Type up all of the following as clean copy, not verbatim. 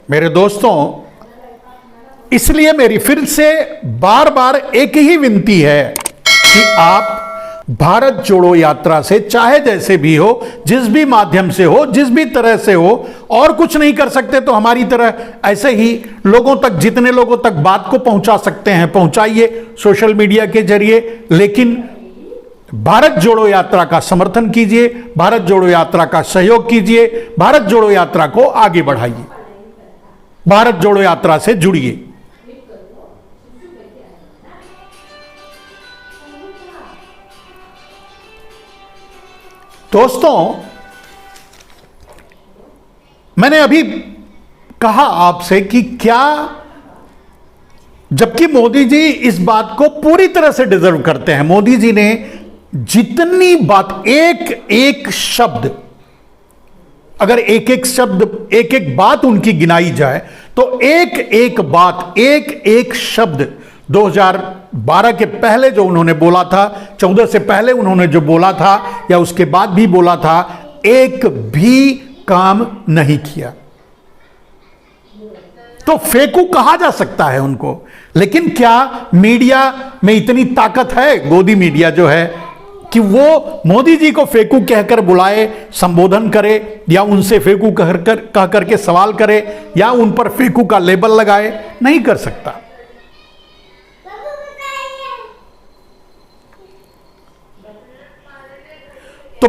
मेरे दोस्तों, इसलिए मेरी फिर से बार बार एक ही विनती है कि आप भारत जोड़ो यात्रा से चाहे जैसे भी हो, जिस भी माध्यम से हो, जिस भी तरह से हो, और कुछ नहीं कर सकते तो हमारी तरह ऐसे ही लोगों तक, जितने लोगों तक बात को पहुंचा सकते हैं पहुंचाइए सोशल मीडिया के जरिए। लेकिन भारत जोड़ो यात्रा का समर्थन कीजिए, भारत जोड़ो यात्रा का सहयोग कीजिए, भारत जोड़ो यात्रा को आगे बढ़ाइए, भारत जोड़ो यात्रा से जुड़िए। दोस्तों, मैंने अभी कहा आपसे कि क्या, जबकि मोदी जी इस बात को पूरी तरह से डिजर्व करते हैं, मोदी जी ने जितनी बात, एक एक शब्द, अगर एक एक शब्द, एक एक बात उनकी गिनाई जाए तो एक एक बात, एक एक शब्द 2012 के पहले जो उन्होंने बोला था, 14 से पहले उन्होंने जो बोला था या उसके बाद भी बोला था, एक भी काम नहीं किया। तो फेकू कहा जा सकता है उनको, लेकिन क्या मीडिया में इतनी ताकत है, गोदी मीडिया जो है, कि वो मोदी जी को फेकू कहकर बुलाए, संबोधन करे, या उनसे फेकू कह करके सवाल करे, या उन पर फेकू का लेबल लगाए? नहीं कर सकता। तो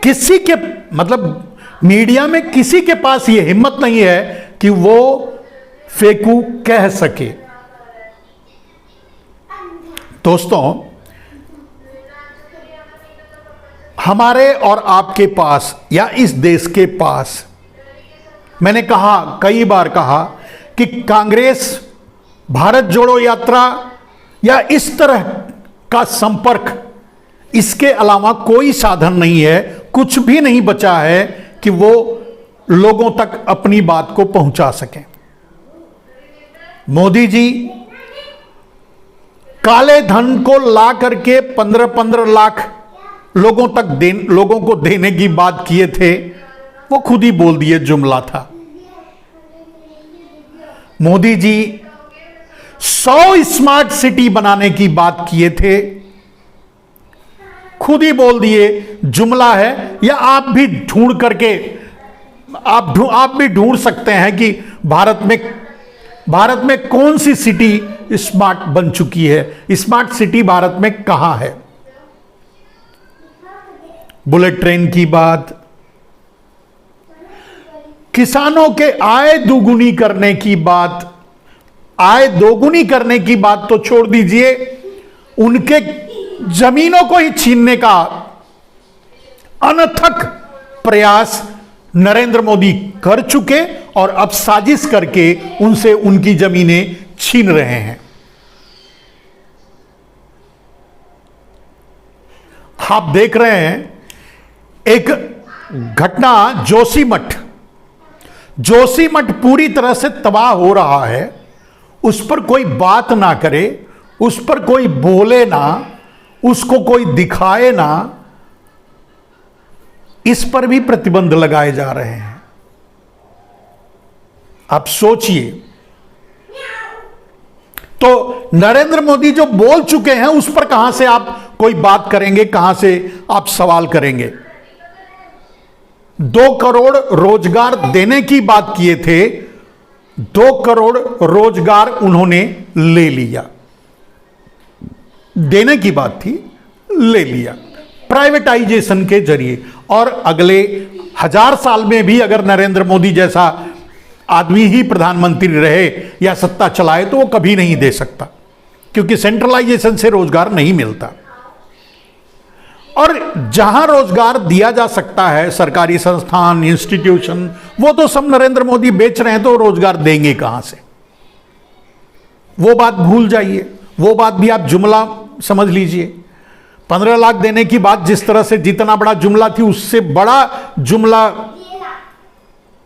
किसी के, मतलब मीडिया में किसी के पास यह हिम्मत नहीं है कि वो फेकू कह सके। दोस्तों, हमारे और आपके पास या इस देश के पास, मैंने कहा, कई बार कहा कि कांग्रेस, भारत जोड़ो यात्रा या इस तरह का संपर्क, इसके अलावा कोई साधन नहीं है, कुछ भी नहीं बचा है कि वो लोगों तक अपनी बात को पहुंचा सकें। मोदी जी काले धन को ला करके 15-15 लाख लोगों को देने की बात किए थे, वो खुद ही बोल दिए जुमला था। मोदी जी 100 स्मार्ट सिटी बनाने की बात किए थे, खुद ही बोल दिए जुमला है। या आप भी ढूंढ करके, आप भी ढूंढ सकते हैं कि भारत में कौन सी सिटी स्मार्ट बन चुकी है, स्मार्ट सिटी भारत में कहां है। बुलेट ट्रेन की बात, किसानों के आय दोगुनी करने की बात, आय दोगुनी करने की बात तो छोड़ दीजिए, उनके जमीनों को ही छीनने का अनथक प्रयास नरेंद्र मोदी कर चुके और अब साजिश करके उनसे उनकी जमीनें छीन रहे हैं। आप देख रहे हैं एक घटना, जोशीमठ पूरी तरह से तबाह हो रहा है, उस पर कोई बात ना करे, उस पर कोई बोले ना, उसको कोई दिखाए ना, इस पर भी प्रतिबंध लगाए जा रहे हैं। आप सोचिए, तो नरेंद्र मोदी जो बोल चुके हैं उस पर कहां से आप कोई बात करेंगे, कहां से आप सवाल करेंगे। 2 करोड़ रोजगार देने की बात किए थे, 2 करोड़ रोजगार उन्होंने ले लिया, देने की बात थी, ले लिया प्राइवेटाइजेशन के जरिए। और अगले 1000 साल में भी अगर नरेंद्र मोदी जैसा आदमी ही प्रधानमंत्री रहे या सत्ता चलाए तो वो कभी नहीं दे सकता, क्योंकि सेंट्रलाइजेशन से रोजगार नहीं मिलता। और जहां रोजगार दिया जा सकता है, सरकारी संस्थान, इंस्टीट्यूशन, वो तो सब नरेंद्र मोदी बेच रहे हैं, तो रोजगार देंगे कहां से? वो बात भूल जाइए, वो बात भी आप जुमला समझ लीजिए। 15 लाख देने की बात जिस तरह से, जितना बड़ा जुमला थी, उससे बड़ा जुमला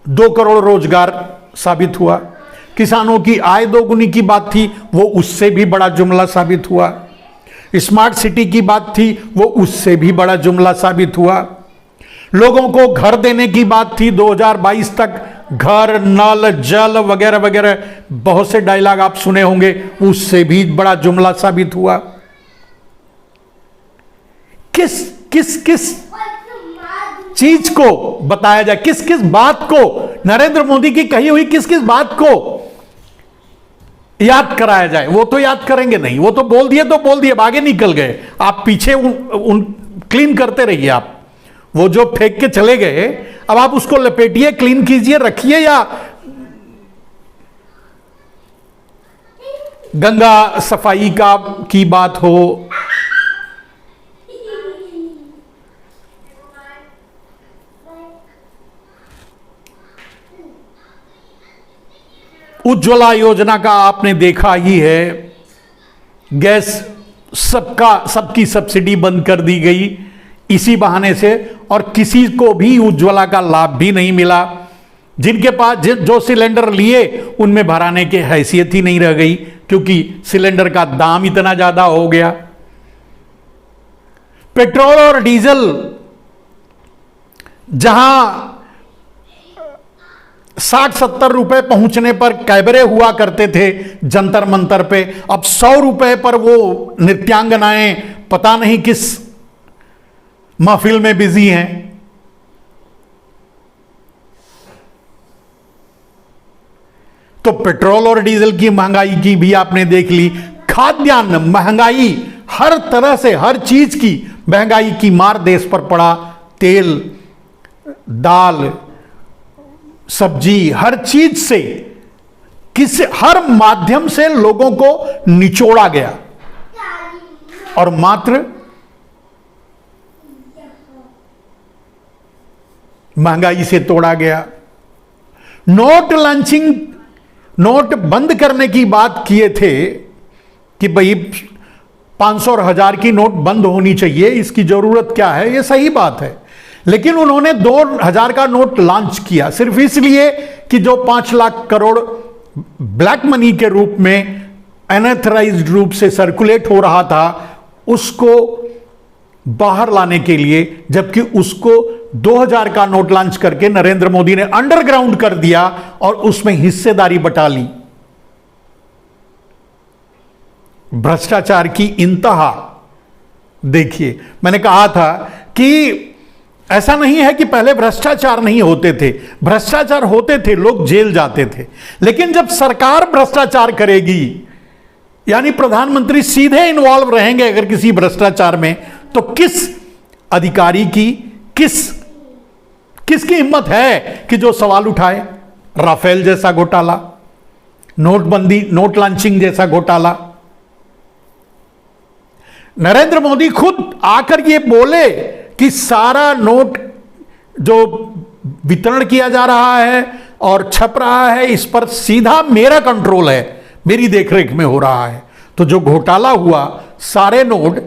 2 करोड़ रोजगार साबित हुआ। किसानों की आय दोगुनी की बात थी, वो उससे भी बड़ा जुमला साबित हुआ। स्मार्ट सिटी की बात थी, वो उससे भी बड़ा जुमला साबित हुआ। लोगों को घर देने की बात थी, 2022 तक घर, नल, जल वगैरह वगैरह बहुत से डायलॉग आप सुने होंगे, उससे भी बड़ा जुमला साबित हुआ। किस किस किस चीज को बताया जाए, किस किस बात को, नरेंद्र मोदी की कही हुई किस किस बात को याद कराया जाए? वो तो याद करेंगे नहीं, वो तो बोल दिए, आगे निकल गए। आप पीछे उन क्लीन करते रहिए। आप वो जो फेंक के चले गए, अब आप उसको लपेटिए, क्लीन कीजिए, रखिए, या गंगा सफाई की बात हो, उज्ज्वला योजना का आपने देखा ही है, गैस सबकी सब्सिडी बंद कर दी गई इसी बहाने से, और किसी को भी उज्ज्वला का लाभ भी नहीं मिला। जिनके पास जो सिलेंडर लिए उनमें भराने की हैसियत ही नहीं रह गई, क्योंकि सिलेंडर का दाम इतना ज्यादा हो गया। पेट्रोल और डीजल जहां 60-70 रुपए पहुंचने पर कैबरे हुआ करते थे जंतर मंतर पे, अब 100 रुपए पर वो नृत्यांगनाएं पता नहीं किस महफिल में बिजी हैं। तो पेट्रोल और डीजल की महंगाई की भी आपने देख ली, खाद्यान्न महंगाई, हर तरह से हर चीज की महंगाई की मार देश पर पड़ा। तेल, दाल, सब्जी, हर चीज से हर माध्यम से लोगों को निचोड़ा गया और मात्र महंगाई से तोड़ा गया। नोट लॉन्चिंग, नोट बंद करने की बात किए थे कि भाई 500 और 1000 की नोट बंद होनी चाहिए, इसकी जरूरत क्या है, ये सही बात है। लेकिन उन्होंने 2000 का नोट लॉन्च किया सिर्फ इसलिए कि जो 5 लाख करोड़ ब्लैक मनी के रूप में अनऑथराइज्ड रूप से सर्कुलेट हो रहा था, उसको बाहर लाने के लिए, जबकि उसको 2000 का नोट लॉन्च करके नरेंद्र मोदी ने अंडरग्राउंड कर दिया और उसमें हिस्सेदारी बटा ली। भ्रष्टाचार की इंतहा देखिए। मैंने कहा था कि ऐसा नहीं है कि पहले भ्रष्टाचार नहीं होते थे, भ्रष्टाचार होते थे, लोग जेल जाते थे। लेकिन जब सरकार भ्रष्टाचार करेगी, यानी प्रधानमंत्री सीधे इन्वॉल्व रहेंगे अगर किसी भ्रष्टाचार में, तो किस अधिकारी की किसकी हिम्मत है कि जो सवाल उठाए? राफेल जैसा घोटाला, नोटबंदी, नोट लॉन्चिंग जैसा घोटाला। नरेंद्र मोदी खुद आकर ये बोले कि सारा नोट जो वितरण किया जा रहा है और छप रहा है, इस पर सीधा मेरा कंट्रोल है, मेरी देखरेख में हो रहा है। तो जो घोटाला हुआ, सारे नोट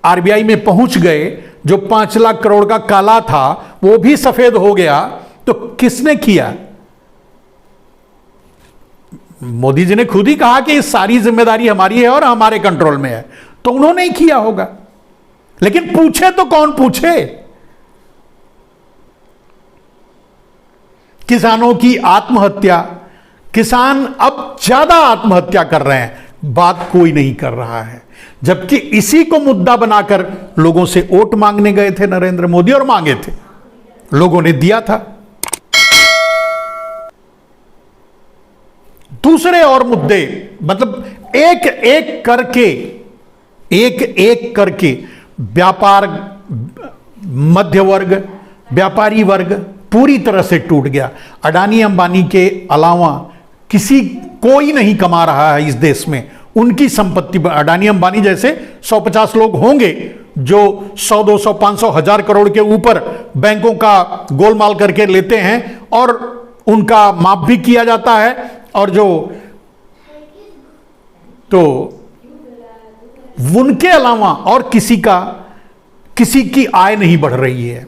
आरबीआई में पहुंच गए, जो 5 लाख करोड़ का काला था वो भी सफेद हो गया। तो किसने किया? मोदी जी ने खुद ही कहा कि इस सारी जिम्मेदारी हमारी है और हमारे कंट्रोल में है, तो उन्होंने ही किया होगा। लेकिन पूछे तो कौन पूछे? किसानों की आत्महत्या, किसान अब ज्यादा आत्महत्या कर रहे हैं, बात कोई नहीं कर रहा है। जबकि इसी को मुद्दा बनाकर लोगों से वोट मांगने गए थे नरेंद्र मोदी, और मांगे थे, लोगों ने दिया था। दूसरे और मुद्दे, मतलब एक एक करके व्यापार, मध्य वर्ग, व्यापारी वर्ग पूरी तरह से टूट गया। अडानी अंबानी के अलावा कोई नहीं कमा रहा है इस देश में। उनकी संपत्ति, अडानी अंबानी जैसे 150 लोग होंगे जो 100, 200, 500, 1000 करोड़ के ऊपर बैंकों का गोलमाल करके लेते हैं और उनका माफ भी किया जाता है, और जो तो उनके अलावा और किसी की आय नहीं बढ़ रही है।